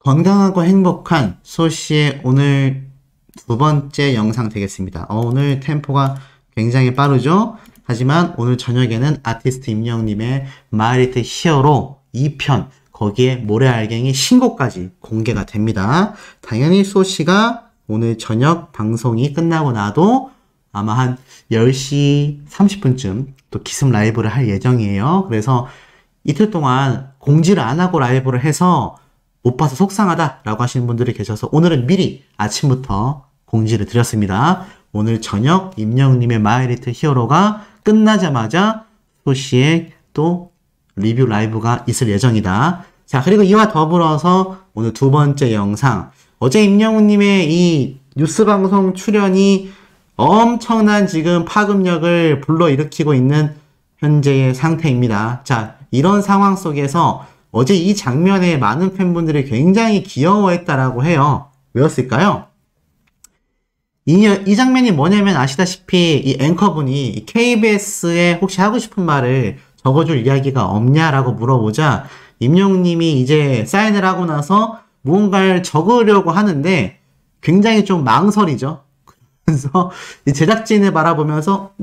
건강하고 행복한 소씨의 오늘 두 번째 영상 되겠습니다. 오늘 템포가 굉장히 빠르죠? 하지만 오늘 저녁에는 아티스트 임영님의 마이리트 히어로 2편, 거기에 모래알갱이 신곡까지 공개가 됩니다. 당연히 소씨가 오늘 저녁 방송이 끝나고 나도 아마 한 10시 30분쯤 또 기습 라이브를 할 예정이에요. 그래서 이틀 동안 공지를 안 하고 라이브를 해서 못 봐서 속상하다라고 하시는 분들이 계셔서 오늘은 미리 아침부터 공지를 드렸습니다. 오늘 저녁 임영님의 마이리트 히어로가 끝나자마자 소씨의 또 리뷰 라이브가 있을 예정이다. 자, 그리고 이와 더불어서 오늘 두 번째 영상, 어제 임영웅님의 이 뉴스방송 출연이 엄청난 지금 파급력을 불러일으키고 있는 현재의 상태입니다. 자, 이런 상황 속에서 어제 이 장면에 많은 팬분들이 굉장히 귀여워했다라고 해요. 왜였을까요? 이 장면이 뭐냐면 아시다시피 이 앵커분이 KBS에 혹시 하고 싶은 말을 적어줄 이야기가 없냐라고 물어보자 임영웅님이 이제 사인을 하고 나서 무언가를 적으려고 하는데 굉장히 좀 망설이죠. 그래서 이 제작진을 바라보면서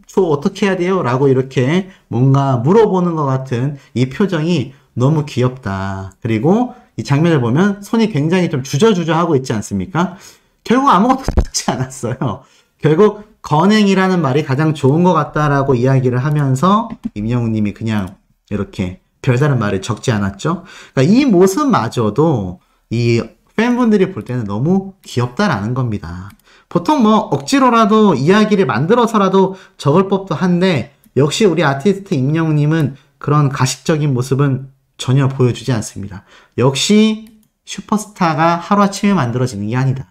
저 어떻게 해야 돼요? 라고 이렇게 뭔가 물어보는 것 같은 이 표정이 너무 귀엽다. 그리고 이 장면을 보면 손이 굉장히 좀 주저주저 하고 있지 않습니까? 결국 아무것도 적지 않았어요. 결국 건행이라는 말이 가장 좋은 것 같다라고 이야기를 하면서 임영웅님이 그냥 이렇게 별다른 말을 적지 않았죠. 그러니까 이 모습마저도 이 팬분들이 볼 때는 너무 귀엽다라는 겁니다. 보통 뭐 억지로라도 이야기를 만들어서라도 적을 법도 한데 역시 우리 아티스트 임영웅님은 그런 가식적인 모습은 전혀 보여주지 않습니다. 역시 슈퍼스타가 하루아침에 만들어지는 게 아니다.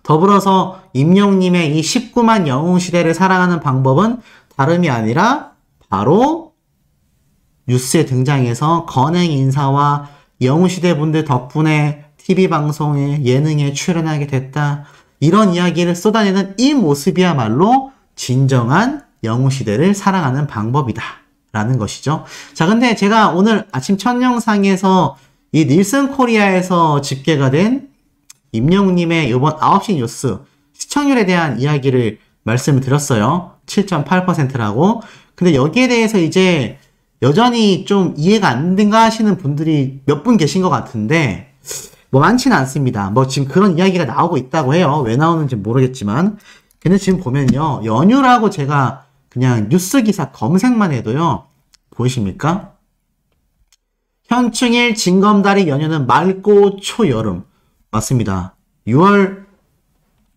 더불어서 임영웅님의 이 19만 영웅시대를 사랑하는 방법은 다름이 아니라 바로 뉴스에 등장해서 건행 인사와 영웅시대 분들 덕분에 TV방송에 예능에 출연하게 됐다. 이런 이야기를 쏟아내는 이 모습이야말로 진정한 영웅시대를 사랑하는 방법이다. 라는 것이죠. 자, 근데 제가 오늘 아침 첫 영상에서 이 닐슨 코리아에서 집계가 된 임영웅님의 이번 9시 뉴스 시청률에 대한 이야기를 말씀을 드렸어요. 7.8%라고. 근데 여기에 대해서 이제 여전히 좀 이해가 안 된가 하시는 분들이 몇 분 계신 것 같은데 뭐 많지는 않습니다. 뭐 지금 그런 이야기가 나오고 있다고 해요. 왜 나오는지 모르겠지만. 근데 지금 보면요. 연휴라고 제가 그냥 뉴스 기사 검색만 해도요. 보이십니까? 현충일 징검다리 연휴는 맑고 초여름. 맞습니다. 6월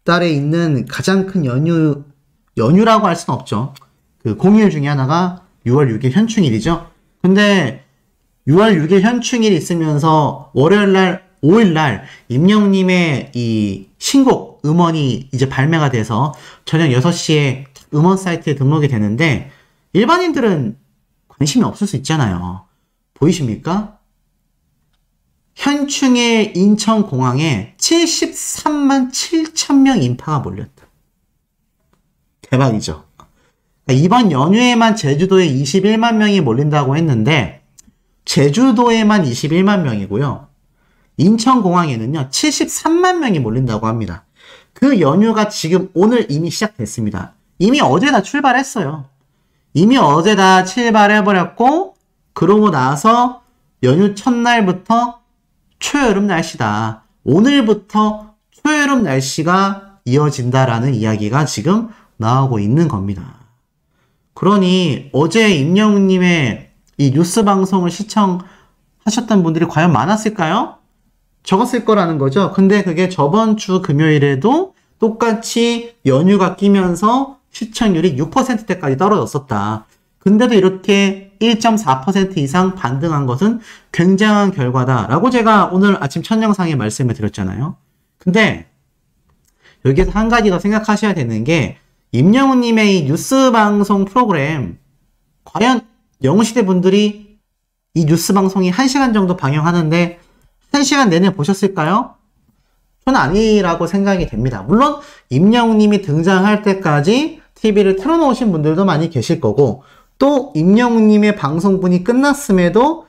달에 있는 가장 큰 연휴라고 할 수는 없죠. 그 공휴일 중에 하나가 6월 6일 현충일이죠. 근데 6월 6일 현충일이 있으면서 월요일날 5일날 임영웅님의 이 신곡 음원이 이제 발매가 돼서 저녁 6시에 음원 사이트에 등록이 되는데 일반인들은 관심이 없을 수 있잖아요. 보이십니까? 현충일 인천공항에 73만 7천 명 인파가 몰렸다. 대박이죠. 이번 연휴에만 제주도에 21만 명이 몰린다고 했는데 제주도에만 21만 명이고요. 인천공항에는요 73만 명이 몰린다고 합니다. 그 연휴가 지금 오늘 이미 시작됐습니다. 이미 어제 다 출발했어요. 이미 어제 다 출발해버렸고 그러고 나서 연휴 첫날부터 초여름 날씨다. 오늘부터 초여름 날씨가 이어진다라는 이야기가 지금 나오고 있는 겁니다. 그러니 어제 임영웅님의 이 뉴스 방송을 시청하셨던 분들이 과연 많았을까요? 적었을 거라는 거죠. 근데 그게 저번 주 금요일에도 똑같이 연휴가 끼면서 시청률이 6%대까지 떨어졌었다. 근데도 이렇게 1.4% 이상 반등한 것은 굉장한 결과다라고 제가 오늘 아침 첫 영상에 말씀을 드렸잖아요. 근데 여기에서 한 가지 더 생각하셔야 되는 게 임영웅님의 이 뉴스 방송 프로그램 과연 영웅시대 분들이 이 뉴스 방송이 1시간 정도 방영하는데 1시간 내내 보셨을까요? 저는 아니라고 생각이 됩니다. 물론 임영웅님이 등장할 때까지 TV를 틀어놓으신 분들도 많이 계실 거고 또 임영웅님의 방송분이 끝났음에도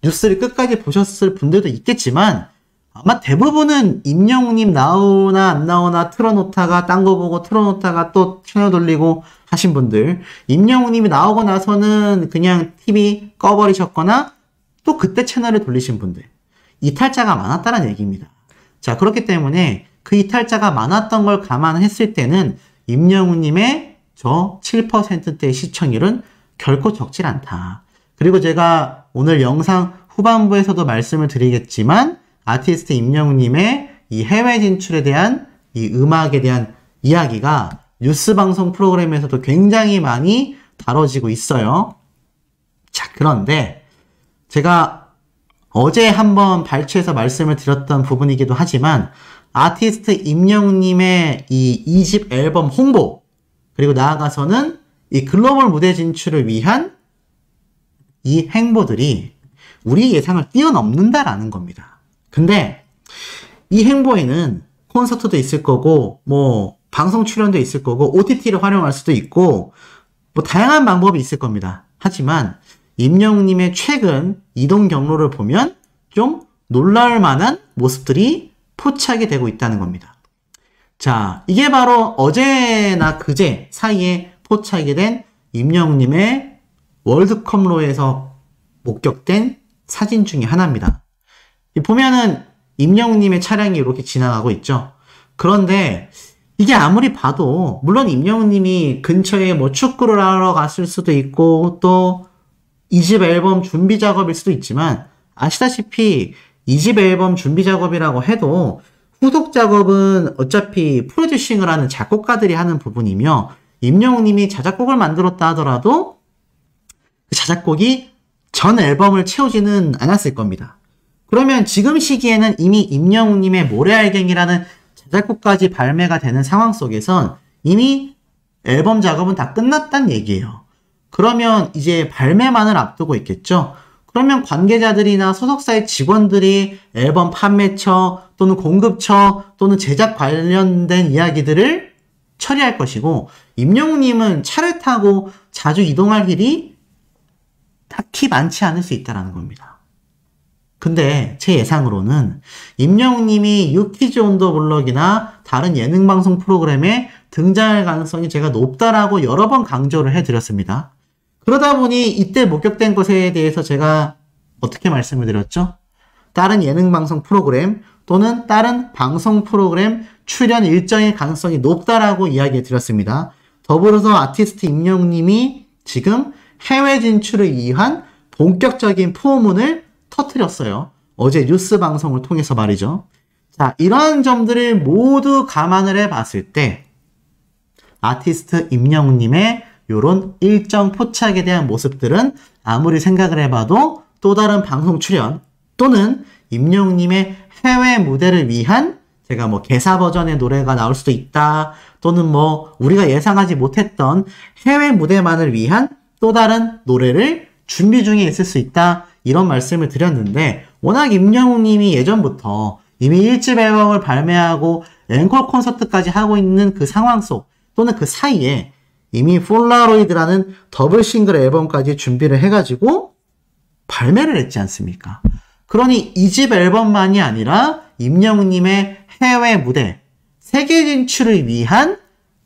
뉴스를 끝까지 보셨을 분들도 있겠지만 아마 대부분은 임영웅님 나오나 안 나오나 틀어놓다가 딴 거 보고 틀어놓다가 또 채널 돌리고 하신 분들, 임영웅님이 나오고 나서는 그냥 TV 꺼버리셨거나 또 그때 채널을 돌리신 분들, 이탈자가 많았다는 얘기입니다. 자, 그렇기 때문에 그 이탈자가 많았던 걸 감안했을 때는 임영웅님의 저 7%대의 시청률은 결코 적질 않다. 그리고 제가 오늘 영상 후반부에서도 말씀을 드리겠지만 아티스트 임영웅님의 이 해외 진출에 대한 이 음악에 대한 이야기가 뉴스 방송 프로그램에서도 굉장히 많이 다뤄지고 있어요. 자, 그런데 제가 어제 한번 발췌해서 말씀을 드렸던 부분이기도 하지만 아티스트 임영웅님의 이 2집 앨범 홍보, 그리고 나아가서는 이 글로벌 무대 진출을 위한 이 행보들이 우리 예상을 뛰어넘는다라는 겁니다. 근데 이 행보에는 콘서트도 있을 거고, 뭐 방송 출연도 있을 거고, OTT를 활용할 수도 있고, 뭐 다양한 방법이 있을 겁니다. 하지만 임영웅님의 최근 이동 경로를 보면 좀 놀라울 만한 모습들이 포착이 되고 있다는 겁니다. 자, 이게 바로 어제나 그제 사이에 포착이 된 임영웅님의 월드컵로에서 목격된 사진 중에 하나입니다. 보면은 임영웅님의 차량이 이렇게 지나가고 있죠. 그런데 이게 아무리 봐도, 물론 임영웅님이 근처에 뭐 축구를 하러 갔을 수도 있고 또 2집 앨범 준비 작업일 수도 있지만, 아시다시피 2집 앨범 준비 작업이라고 해도 후속 작업은 어차피 프로듀싱을 하는 작곡가들이 하는 부분이며, 임영웅님이 자작곡을 만들었다 하더라도 그 자작곡이 전 앨범을 채우지는 않았을 겁니다. 그러면 지금 시기에는 이미 임영웅님의 모래알갱이라는 자작곡까지 발매가 되는 상황 속에선 이미 앨범 작업은 다 끝났단 얘기예요. 그러면 이제 발매만을 앞두고 있겠죠. 그러면 관계자들이나 소속사의 직원들이 앨범 판매처 또는 공급처 또는 제작 관련된 이야기들을 처리할 것이고, 임영웅님은 차를 타고 자주 이동할 일이 딱히 많지 않을 수 있다는 겁니다. 근데 제 예상으로는 임영웅님이 유키즈 온 더 블럭이나 다른 예능방송 프로그램에 등장할 가능성이 제가 높다라고 여러 번 강조를 해드렸습니다. 그러다 보니 이때 목격된 것에 대해서 제가 어떻게 말씀을 드렸죠? 다른 예능방송 프로그램 또는 다른 방송 프로그램 출연 일정의 가능성이 높다라고 이야기 드렸습니다. 더불어서 아티스트 임영웅님이 지금 해외 진출을 위한 본격적인 포문을 터뜨렸어요. 어제 뉴스 방송을 통해서 말이죠. 자, 이러한 점들을 모두 감안을 해봤을 때 아티스트 임영웅님의 이런 일정 포착에 대한 모습들은 아무리 생각을 해봐도 또 다른 방송 출연 또는 임영웅님의 해외 무대를 위한, 제가 뭐 개사 버전의 노래가 나올 수도 있다, 또는 뭐 우리가 예상하지 못했던 해외 무대만을 위한 또 다른 노래를 준비 중에 있을 수 있다, 이런 말씀을 드렸는데, 워낙 임영웅님이 예전부터 이미 1집 앨범을 발매하고 앵콜 콘서트까지 하고 있는 그 상황 속 또는 그 사이에 이미 폴라로이드라는 더블 싱글 앨범까지 준비를 해가지고 발매를 했지 않습니까? 그러니 2집 앨범만이 아니라 임영웅님의 해외 무대, 세계 진출을 위한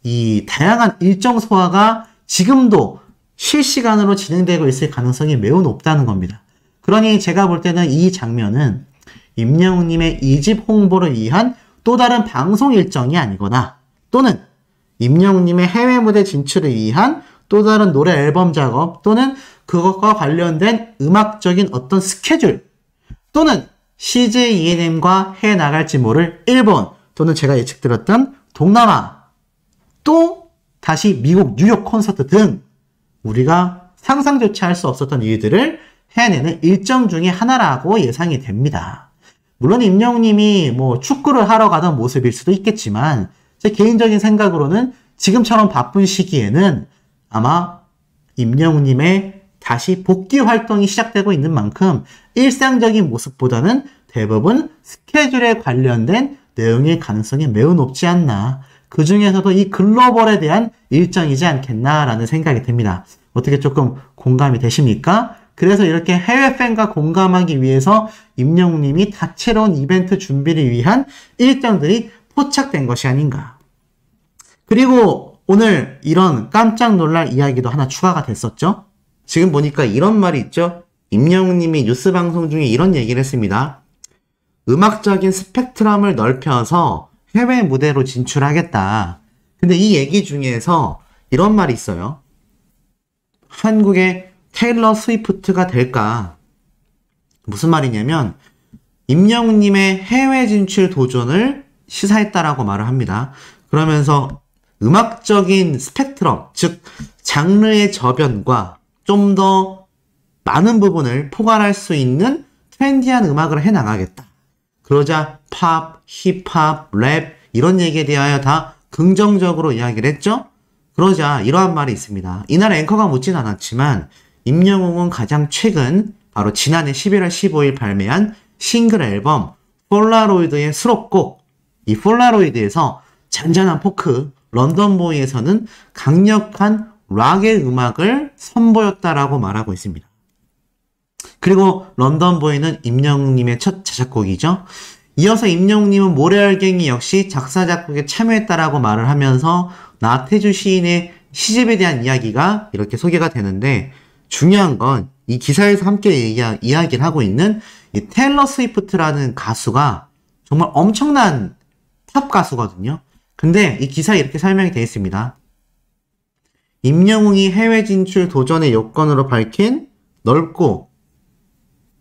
이 다양한 일정 소화가 지금도 실시간으로 진행되고 있을 가능성이 매우 높다는 겁니다. 그러니 제가 볼 때는 이 장면은 임영웅님의 2집 홍보를 위한 또 다른 방송 일정이 아니거나, 또는 임영웅님의 해외 무대 진출을 위한 또 다른 노래 앨범 작업 또는 그것과 관련된 음악적인 어떤 스케줄, 또는 CJ ENM과 해 나갈지 모를 일본 또는 제가 예측드렸던 동남아, 또 다시 미국 뉴욕 콘서트 등 우리가 상상조차 할 수 없었던 일들을 해내는 일정 중에 하나라고 예상이 됩니다. 물론 임영웅님이 뭐 축구를 하러 가던 모습일 수도 있겠지만, 제 개인적인 생각으로는 지금처럼 바쁜 시기에는 아마 임영웅님의 다시 복귀 활동이 시작되고 있는 만큼 일상적인 모습보다는 대부분 스케줄에 관련된 내용일 가능성이 매우 높지 않나, 그 중에서도 이 글로벌에 대한 일정이지 않겠나라는 생각이 듭니다. 어떻게 조금 공감이 되십니까? 그래서 이렇게 해외 팬과 공감하기 위해서 임영웅님이 다채로운 이벤트 준비를 위한 일정들이 포착된 것이 아닌가. 그리고 오늘 이런 깜짝 놀랄 이야기도 하나 추가가 됐었죠. 지금 보니까 이런 말이 있죠. 임영웅님이 뉴스 방송 중에 이런 얘기를 했습니다. 음악적인 스펙트럼을 넓혀서 해외 무대로 진출하겠다. 근데 이 얘기 중에서 이런 말이 있어요. 한국의 테일러 스위프트가 될까? 무슨 말이냐면 임영웅님의 해외 진출 도전을 시사했다라고 말을 합니다. 그러면서 음악적인 스펙트럼, 즉 장르의 저변과 좀 더 많은 부분을 포괄할 수 있는 트렌디한 음악을 해나가겠다. 그러자 팝, 힙합, 랩 이런 얘기에 대하여 다 긍정적으로 이야기를 했죠. 그러자 이러한 말이 있습니다. 이날 앵커가 묻진 않았지만 임영웅은 가장 최근 바로 지난해 11월 15일 발매한 싱글 앨범 폴라로이드의 수록곡 이 폴라로이드에서 잔잔한 포크, 런던보이에서는 강력한 락의 음악을 선보였다라고 말하고 있습니다. 그리고 런던보이는 임영웅님의 첫 자작곡이죠. 이어서 임영웅님은 모래알갱이 역시 작사, 작곡에 참여했다라고 말을 하면서 나태주 시인의 시집에 대한 이야기가 이렇게 소개가 되는데 중요한 건 이 기사에서 함께 이야기를 하고 있는 이 테일러 스위프트라는 가수가 정말 엄청난 팝 가수거든요. 근데 이 기사에 이렇게 설명이 되어 있습니다. 임영웅이 해외 진출 도전의 요건으로 밝힌 넓고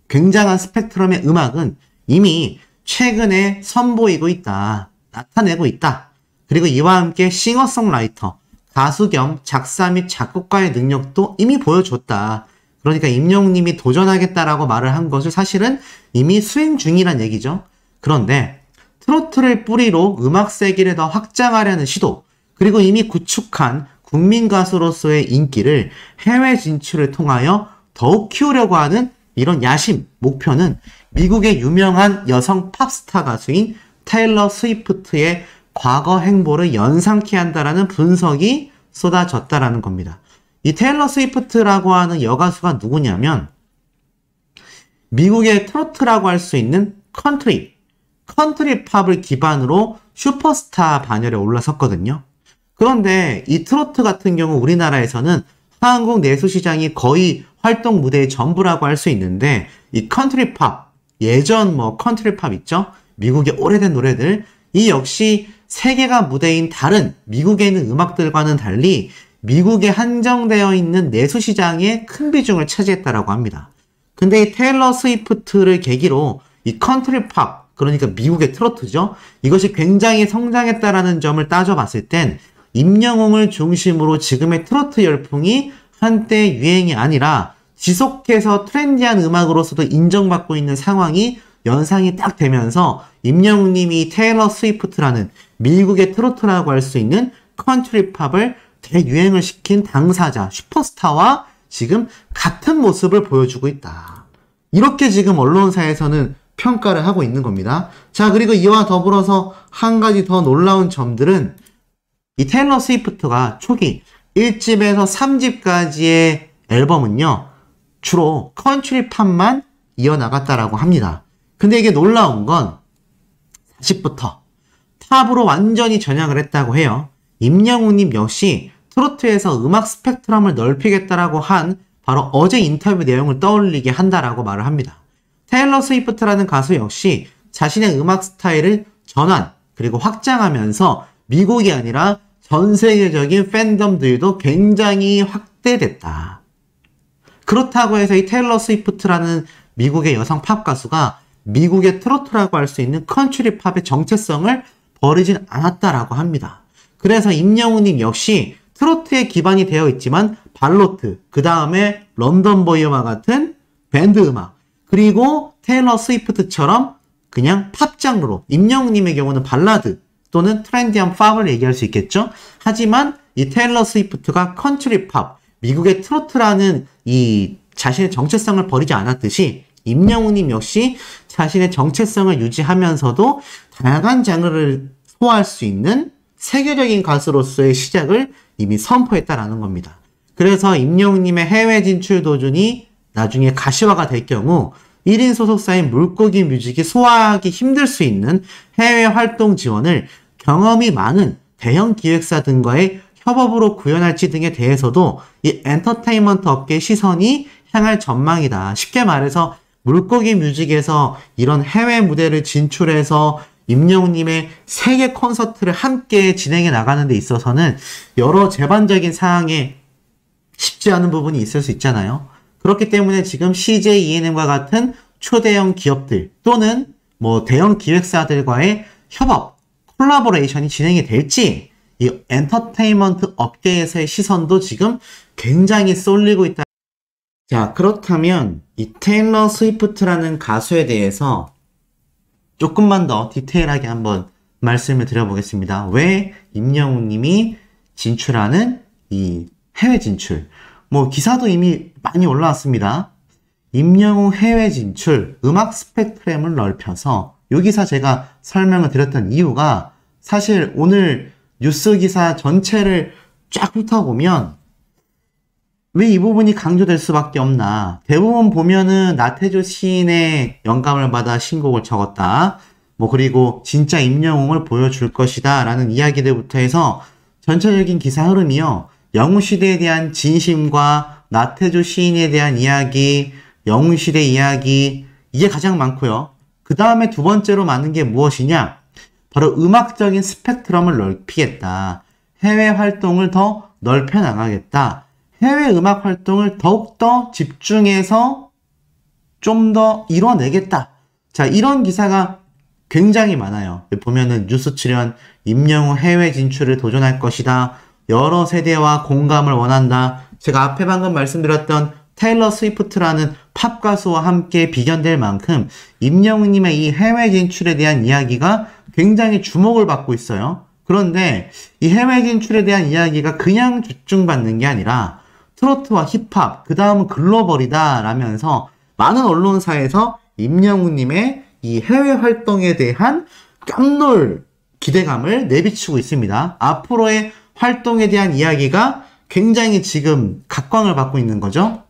굉장한 스펙트럼의 음악은 이미 최근에 선보이고 있다. 나타내고 있다. 그리고 이와 함께 싱어송라이터, 가수 겸 작사 및 작곡가의 능력도 이미 보여줬다. 그러니까 임영웅님이 도전하겠다라고 말을 한 것을 사실은 이미 수행 중이란 얘기죠. 그런데 트로트를 뿌리로 음악 세계를 더 확장하려는 시도, 그리고 이미 구축한 국민 가수로서의 인기를 해외 진출을 통하여 더욱 키우려고 하는 이런 야심, 목표는 미국의 유명한 여성 팝스타 가수인 테일러 스위프트의 과거 행보를 연상케 한다라는 분석이 쏟아졌다라는 겁니다. 이 테일러 스위프트라고 하는 여가수가 누구냐면 미국의 트로트라고 할 수 있는 컨트리 팝을 기반으로 슈퍼스타 반열에 올라섰거든요. 그런데 이 트로트 같은 경우 우리나라에서는 한국 내수 시장이 거의 활동 무대의 전부라고 할 수 있는데 이 컨트리 팝, 예전 컨트리 팝 있죠? 미국의 오래된 노래들, 이 역시 세계가 무대인 다른 미국에 있는 음악들과는 달리 미국에 한정되어 있는 내수 시장에 큰 비중을 차지했다라고 합니다. 근데 이 테일러 스위프트를 계기로 이 컨트리 팝, 그러니까 미국의 트로트죠. 이것이 굉장히 성장했다라는 점을 따져봤을 땐 임영웅을 중심으로 지금의 트로트 열풍이 한때 유행이 아니라 지속해서 트렌디한 음악으로서도 인정받고 있는 상황이 연상이 딱 되면서 임영웅님이 테일러 스위프트라는 미국의 트로트라고 할 수 있는 컨트리 팝을 대유행을 시킨 당사자, 슈퍼스타와 지금 같은 모습을 보여주고 있다. 이렇게 지금 언론사에서는 평가를 하고 있는 겁니다. 자, 그리고 이와 더불어서 한 가지 더 놀라운 점들은 이 테일러 스위프트가 초기 1집에서 3집까지의 앨범은요, 주로 컨트리 팝만 이어나갔다라고 합니다. 근데 이게 놀라운 건 4집부터 팝으로 완전히 전향을 했다고 해요. 임영웅님 역시 트로트에서 음악 스펙트럼을 넓히겠다라고 한 바로 어제 인터뷰 내용을 떠올리게 한다라고 말을 합니다. 테일러 스위프트라는 가수 역시 자신의 음악 스타일을 전환 그리고 확장하면서 미국이 아니라 전 세계적인 팬덤들도 굉장히 확대됐다. 그렇다고 해서 이 테일러 스위프트라는 미국의 여성 팝 가수가 미국의 트로트라고 할 수 있는 컨트리 팝의 정체성을 버리진 않았다라고 합니다. 그래서 임영웅님 역시 트로트에 기반이 되어 있지만 발로트, 그 다음에 런던보이와 같은 밴드 음악, 그리고 테일러 스위프트처럼 그냥 팝 장르로, 임영웅님의 경우는 발라드 또는 트렌디한 팝을 얘기할 수 있겠죠. 하지만 이 테일러 스위프트가 컨트리 팝, 미국의 트로트라는 이 자신의 정체성을 버리지 않았듯이 임영웅님 역시 자신의 정체성을 유지하면서도 다양한 장르를 소화할 수 있는 세계적인 가수로서의 시작을 이미 선포했다라는 겁니다. 그래서 임영웅님의 해외 진출 도전이 나중에 가시화가 될 경우 1인 소속사인 물고기 뮤직이 소화하기 힘들 수 있는 해외 활동 지원을 경험이 많은 대형 기획사 등과의 협업으로 구현할지 등에 대해서도 이 엔터테인먼트 업계의 시선이 향할 전망이다. 쉽게 말해서 물고기 뮤직에서 이런 해외 무대를 진출해서 임영웅님의 세계 콘서트를 함께 진행해 나가는 데 있어서는 여러 제반적인 사항에 쉽지 않은 부분이 있을 수 있잖아요. 그렇기 때문에 지금 CJ ENM과 같은 초대형 기업들 또는 뭐 대형 기획사들과의 협업, 콜라보레이션이 진행이 될지 이 엔터테인먼트 업계에서의 시선도 지금 굉장히 쏠리고 있다. 자, 그렇다면 이 테일러 스위프트라는 가수에 대해서 조금만 더 디테일하게 한번 말씀을 드려보겠습니다. 왜 임영웅님이 진출하는 이 해외 진출, 뭐 기사도 이미 많이 올라왔습니다. 임영웅 해외 진출, 음악 스펙트럼을 넓혀서 이 기사 제가 설명을 드렸던 이유가 사실 오늘 뉴스 기사 전체를 쫙 훑어보면 왜 이 부분이 강조될 수밖에 없나. 대부분 보면은 나태주 시인의 영감을 받아 신곡을 적었다. 뭐 그리고 진짜 임영웅을 보여줄 것이다 라는 이야기들부터 해서 전체적인 기사 흐름이요. 영웅시대에 대한 진심과 나태주 시인에 대한 이야기, 영웅시대 이야기 이게 가장 많고요. 그 다음에 두 번째로 많은 게 무엇이냐? 바로 음악적인 스펙트럼을 넓히겠다. 해외 활동을 더 넓혀 나가겠다. 해외 음악 활동을 더욱더 집중해서 좀 더 이뤄내겠다. 자, 이런 기사가 굉장히 많아요. 보면은 뉴스 출연, 임영웅 해외 진출을 도전할 것이다. 여러 세대와 공감을 원한다. 제가 앞에 방금 말씀드렸던 테일러 스위프트라는 팝 가수와 함께 비견될 만큼 임영웅님의 이 해외 진출에 대한 이야기가 굉장히 주목을 받고 있어요. 그런데 이 해외 진출에 대한 이야기가 그냥 집중받는 게 아니라 트로트와 힙합, 그 다음은 글로벌이다 라면서 많은 언론사에서 임영웅님의 이 해외 활동에 대한 깜놀 기대감을 내비치고 있습니다. 앞으로의 활동에 대한 이야기가 굉장히 지금 각광을 받고 있는 거죠.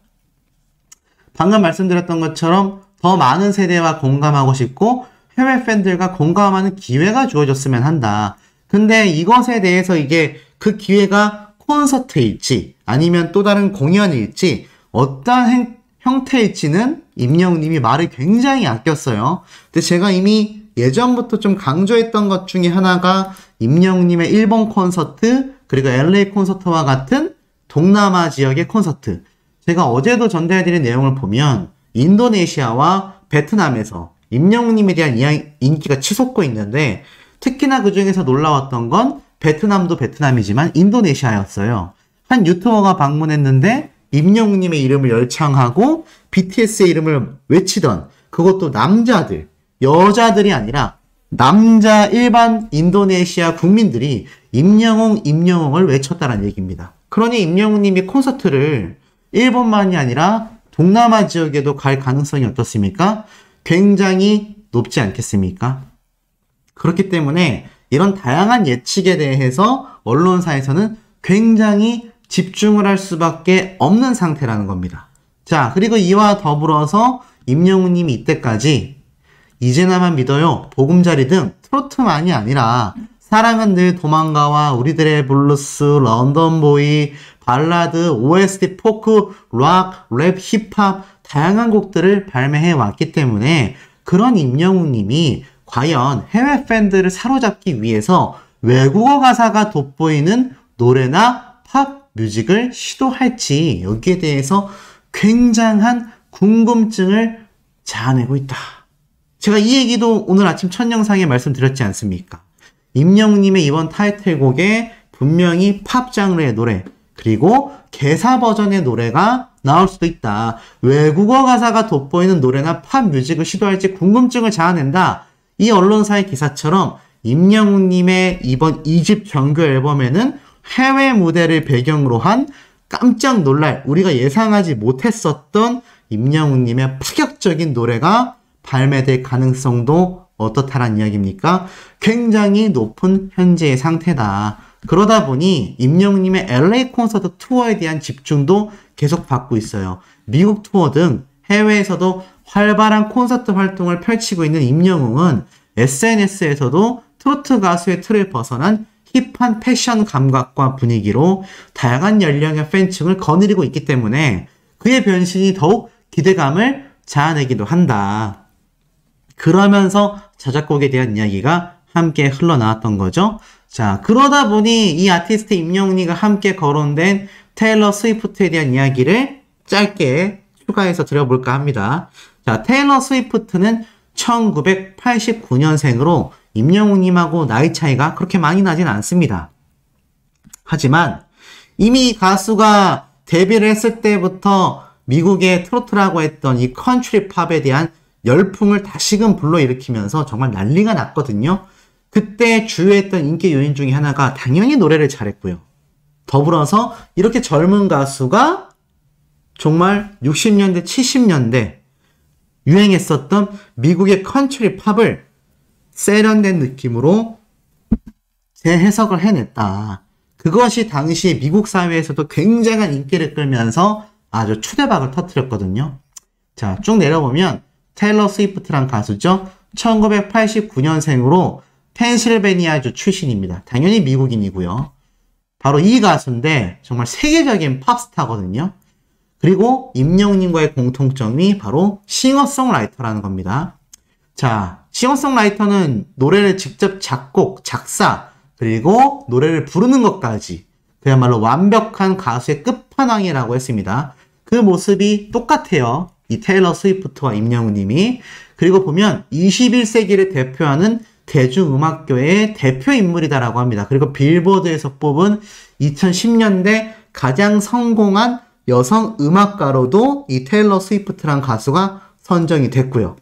방금 말씀드렸던 것처럼 더 많은 세대와 공감하고 싶고 해외 팬들과 공감하는 기회가 주어졌으면 한다. 근데 이것에 대해서 이게 그 기회가 콘서트일지 아니면 또 다른 공연일지 어떤 형태일지는 임영웅님이 말을 굉장히 아꼈어요. 근데 제가 이미 예전부터 좀 강조했던 것 중에 하나가 임영웅님의 일본 콘서트 그리고 LA 콘서트와 같은 동남아 지역의 콘서트. 제가 어제도 전달해드린 내용을 보면 인도네시아와 베트남에서 임영웅님에 대한 인기가 치솟고 있는데 특히나 그 중에서 놀라웠던 건 베트남도 베트남이지만 인도네시아였어요. 한 유튜버가 방문했는데 임영웅님의 이름을 열창하고 BTS의 이름을 외치던 그것도 남자들, 여자들이 아니라 남자 일반 인도네시아 국민들이 임영웅을 외쳤다는 얘기입니다. 그러니 임영웅님이 콘서트를 일본만이 아니라 동남아 지역에도 갈 가능성이 어떻습니까? 굉장히 높지 않겠습니까? 그렇기 때문에 이런 다양한 예측에 대해서 언론사에서는 굉장히 집중을 할 수밖에 없는 상태라는 겁니다. 자, 그리고 이와 더불어서 임영웅님이 이때까지 이제나만 믿어요, 보금자리 등 트로트만이 아니라 사랑은 늘 도망가와 우리들의 블루스, 런던보이, 발라드, OST, 포크, 락, 랩, 힙합 다양한 곡들을 발매해 왔기 때문에 그런 임영웅님이 과연 해외 팬들을 사로잡기 위해서 외국어 가사가 돋보이는 노래나 팝 뮤직을 시도할지 여기에 대해서 굉장한 궁금증을 자아내고 있다. 제가 이 얘기도 오늘 아침 첫 영상에 말씀드렸지 않습니까? 임영웅님의 이번 타이틀곡에 분명히 팝 장르의 노래 그리고 개사 버전의 노래가 나올 수도 있다. 외국어 가사가 돋보이는 노래나 팝 뮤직을 시도할지 궁금증을 자아낸다. 이 언론사의 기사처럼 임영웅님의 이번 2집 정규 앨범에는 해외 무대를 배경으로 한 깜짝 놀랄 우리가 예상하지 못했었던 임영웅님의 파격적인 노래가 발매될 가능성도 어떻다란 이야기입니까? 굉장히 높은 현재의 상태다. 그러다 보니 임영웅님의 LA 콘서트 투어에 대한 집중도 계속 받고 있어요. 미국 투어 등 해외에서도 활발한 콘서트 활동을 펼치고 있는 임영웅은 SNS에서도 트로트 가수의 틀을 벗어난 힙한 패션 감각과 분위기로 다양한 연령의 팬층을 거느리고 있기 때문에 그의 변신이 더욱 기대감을 자아내기도 한다. 그러면서 자작곡에 대한 이야기가 함께 흘러나왔던 거죠. 자, 그러다 보니 이 아티스트 임영웅이가 함께 거론된 테일러 스위프트에 대한 이야기를 짧게 추가해서 드려볼까 합니다. 자, 테일러 스위프트는 1989년생으로 임영웅님하고 나이 차이가 그렇게 많이 나진 않습니다. 하지만 이미 가수가 데뷔를 했을 때부터 미국의 트로트라고 했던 이 컨트리 팝에 대한 열풍을 다시금 불러일으키면서 정말 난리가 났거든요. 그때 주요했던 인기 요인 중에 하나가 당연히 노래를 잘했고요. 더불어서 이렇게 젊은 가수가 정말 60년대, 70년대 유행했었던 미국의 컨트리 팝을 세련된 느낌으로 재해석을 해냈다. 그것이 당시 미국 사회에서도 굉장한 인기를 끌면서 아주 초대박을 터뜨렸거든요. 자, 쭉 내려보면 테일러 스위프트란 가수죠. 1989년생으로 펜실베니아주 출신입니다. 당연히 미국인이고요. 바로 이 가수인데 정말 세계적인 팝스타거든요. 그리고 임영웅님과의 공통점이 바로 싱어송라이터라는 겁니다. 자, 싱어송라이터는 노래를 직접 작곡, 작사, 그리고 노래를 부르는 것까지 그야말로 완벽한 가수의 끝판왕이라고 했습니다. 그 모습이 똑같아요. 이 테일러 스위프트와 임영웅님이. 그리고 보면 21세기를 대표하는 대중음악교의 대표 인물이다라고 합니다. 그리고 빌보드에서 뽑은 2010년대 가장 성공한 여성 음악가로도 이 테일러 스위프트란 가수가 선정이 됐고요.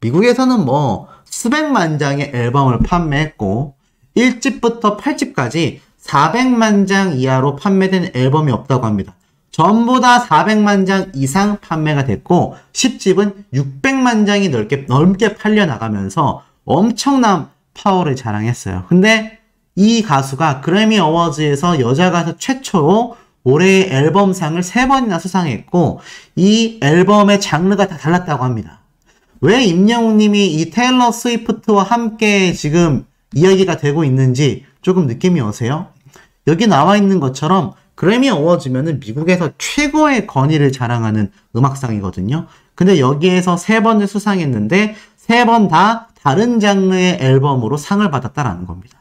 미국에서는 뭐 수백만 장의 앨범을 판매했고 1집부터 8집까지 400만 장 이하로 판매된 앨범이 없다고 합니다. 전부 다 400만 장 이상 판매가 됐고 10집은 600만 장이 넓게 팔려나가면서 엄청난 파워를 자랑했어요. 근데 이 가수가 그래미 어워즈에서 여자 가수 최초로 올해의 앨범상을 3번이나 수상했고 이 앨범의 장르가 다 달랐다고 합니다. 왜 임영웅님이 이 테일러 스위프트와 함께 지금 이야기가 되고 있는지 조금 느낌이 오세요? 여기 나와 있는 것처럼 그래미 어워즈면은 미국에서 최고의 권위를 자랑하는 음악상이거든요. 근데 여기에서 3번을 수상했는데 3번 다 다른 장르의 앨범으로 상을 받았다라는 겁니다.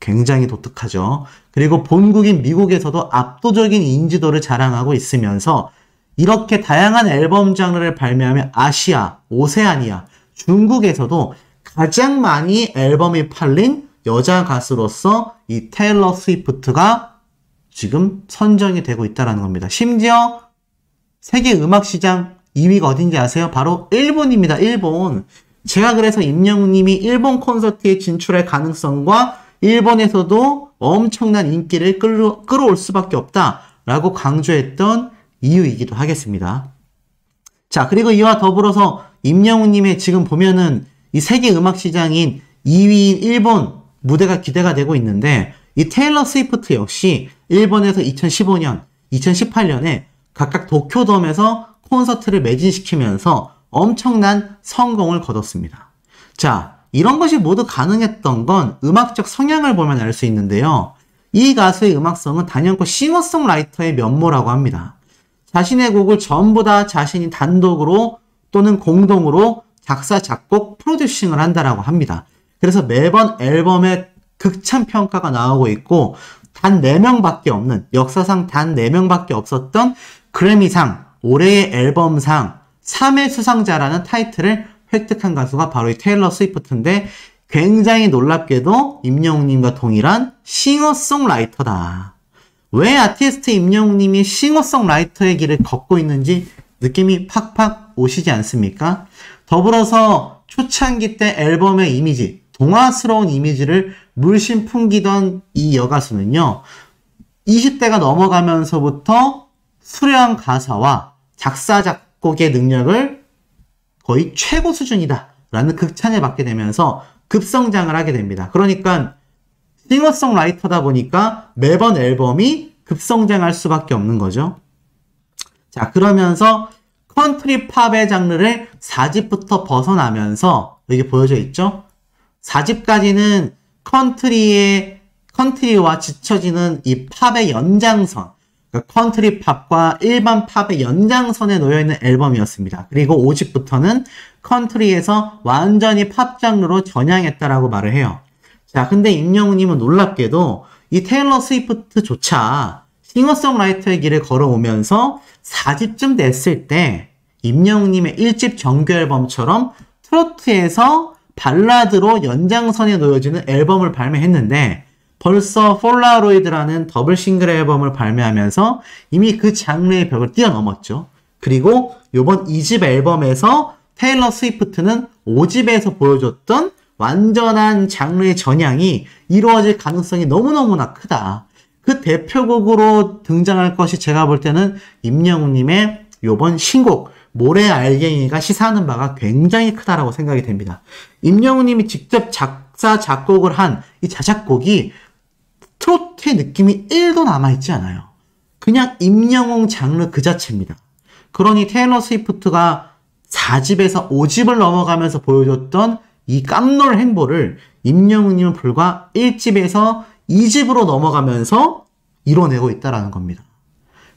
굉장히 독특하죠. 그리고 본국인 미국에서도 압도적인 인지도를 자랑하고 있으면서 이렇게 다양한 앨범 장르를 발매하며 아시아, 오세아니아, 중국에서도 가장 많이 앨범이 팔린 여자 가수로서 이 테일러 스위프트가 지금 선정이 되고 있다는 겁니다. 심지어 세계 음악시장 2위가 어딘지 아세요? 바로 일본입니다. 일본. 제가 그래서 임영웅님이 일본 콘서트에 진출할 가능성과 일본에서도 엄청난 인기를 끌어올 수밖에 없다라고 강조했던 이유이기도 하겠습니다. 자, 그리고 이와 더불어서 임영웅님의 지금 보면은 이 세계 음악 시장인 2위인 일본 무대가 기대가 되고 있는데 이 테일러 스위프트 역시 일본에서 2015년, 2018년에 각각 도쿄돔에서 콘서트를 매진시키면서 엄청난 성공을 거뒀습니다. 자, 이런 것이 모두 가능했던 건 음악적 성향을 보면 알 수 있는데요. 이 가수의 음악성은 단연코 싱어송라이터의 면모라고 합니다. 자신의 곡을 전부 다 자신이 단독으로 또는 공동으로 작사, 작곡, 프로듀싱을 한다라고 합니다. 그래서 매번 앨범에 극찬 평가가 나오고 있고 단 4명밖에 없는, 역사상 단 4명밖에 없었던 그래미상, 올해의 앨범상 3회 수상자라는 타이틀을 획득한 가수가 바로 이 테일러 스위프트인데 굉장히 놀랍게도 임영웅님과 동일한 싱어송라이터다. 왜 아티스트 임영웅님이 싱어송라이터의 길을 걷고 있는지 느낌이 팍팍 오시지 않습니까? 더불어서 초창기 때 앨범의 이미지, 동화스러운 이미지를 물씬 풍기던 이 여가수는요. 20대가 넘어가면서부터 수려한 가사와 작사, 작곡의 능력을 거의 최고 수준이다 라는 극찬을 받게 되면서 급성장을 하게 됩니다. 그러니까 싱어송라이터다 보니까 매번 앨범이 급성장할 수밖에 없는 거죠. 자, 그러면서 컨트리 팝의 장르를 4집부터 벗어나면서 여기 보여져 있죠? 4집까지는 컨트리와 지쳐지는 이 팝의 연장선, 그러니까 컨트리 팝과 일반 팝의 연장선에 놓여있는 앨범이었습니다. 그리고 5집부터는 컨트리에서 완전히 팝 장르로 전향했다라고 말을 해요. 자, 근데 임영웅님은 놀랍게도 이 테일러 스위프트조차 싱어송라이터의 길을 걸어오면서 4집쯤 됐을 때 임영웅님의 1집 정규 앨범처럼 트로트에서 발라드로 연장선에 놓여지는 앨범을 발매했는데 벌써 폴라로이드라는 더블 싱글 앨범을 발매하면서 이미 그 장르의 벽을 뛰어넘었죠. 그리고 이번 2집 앨범에서 테일러 스위프트는 5집에서 보여줬던 완전한 장르의 전향이 이루어질 가능성이 너무너무나 크다. 그 대표곡으로 등장할 것이 제가 볼 때는 임영웅님의 이번 신곡 모래 알갱이가 시사하는 바가 굉장히 크다라고 생각이 됩니다. 임영웅님이 직접 작사 작곡을 한 이 자작곡이 트로트의 느낌이 1도 남아있지 않아요. 그냥 임영웅 장르 그 자체입니다. 그러니 테일러 스위프트가 4집에서 5집을 넘어가면서 보여줬던 이 깜놀 행보를 임영웅님은 불과 1집에서 2집으로 넘어가면서 이뤄내고 있다는 겁니다.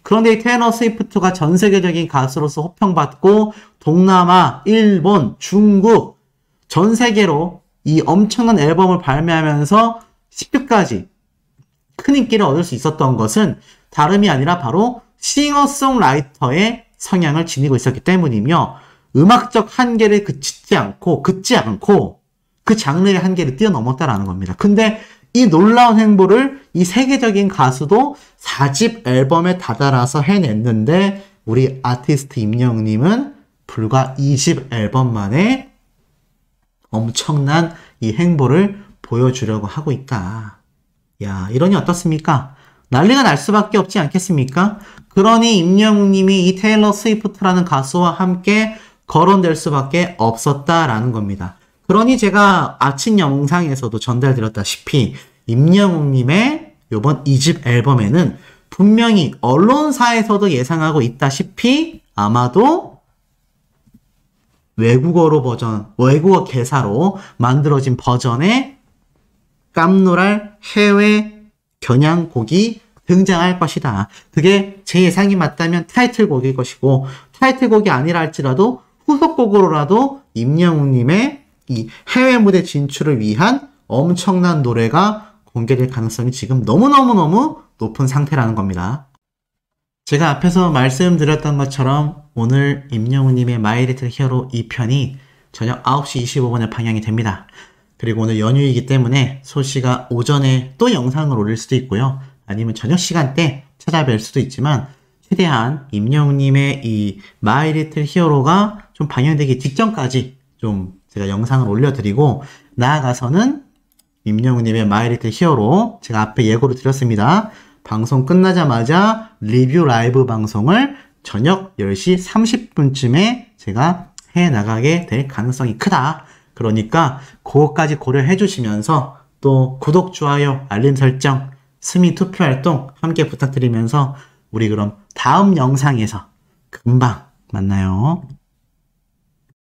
그런데 이 테일러 스위프트가 전 세계적인 가수로서 호평받고 동남아, 일본, 중국 전 세계로 이 엄청난 앨범을 발매하면서 10위까지 큰 인기를 얻을 수 있었던 것은 다름이 아니라 바로 싱어송라이터의 성향을 지니고 있었기 때문이며 음악적 한계를 긋지 않고 그 장르의 한계를 뛰어넘었다라는 겁니다. 근데 이 놀라운 행보를 이 세계적인 가수도 4집 앨범에 다다라서 해냈는데 우리 아티스트 임영웅님은 불과 2집 앨범 만에 엄청난 이 행보를 보여주려고 하고 있다. 야, 이러니 어떻습니까? 난리가 날 수밖에 없지 않겠습니까? 그러니 임영웅님이 이 테일러 스위프트라는 가수와 함께 거론될 수밖에 없었다라는 겁니다. 그러니 제가 아침 영상에서도 전달드렸다시피 임영웅님의 이번 2집 앨범에는 분명히 언론사에서도 예상하고 있다시피 아마도 외국어 개사로 만들어진 버전의 깜놀할 해외 겨냥곡이 등장할 것이다. 그게 제 예상이 맞다면 타이틀곡일 것이고 타이틀곡이 아니라 할지라도 후속곡으로라도 임영웅님의 이 해외 무대 진출을 위한 엄청난 노래가 공개될 가능성이 지금 너무너무너무 높은 상태라는 겁니다. 제가 앞에서 말씀드렸던 것처럼 오늘 임영웅님의 마이 리틀 히어로 2편이 저녁 9시 25분에 방영이 됩니다. 그리고 오늘 연휴이기 때문에 소시가 오전에 또 영상을 올릴 수도 있고요. 아니면 저녁 시간대 찾아뵐 수도 있지만 최대한 임영웅님의 이 마이 리틀 히어로가 좀 방영되기 직전까지 좀 제가 영상을 올려드리고 나아가서는 임영웅님의 마이 리틀 히어로 제가 앞에 예고를 드렸습니다. 방송 끝나자마자 리뷰 라이브 방송을 저녁 10시 30분쯤에 제가 해나가게 될 가능성이 크다. 그러니까 그것까지 고려해 주시면서 또 구독, 좋아요, 알림 설정, 스미 투표 활동 함께 부탁드리면서 우리 그럼 다음 영상에서 금방 만나요.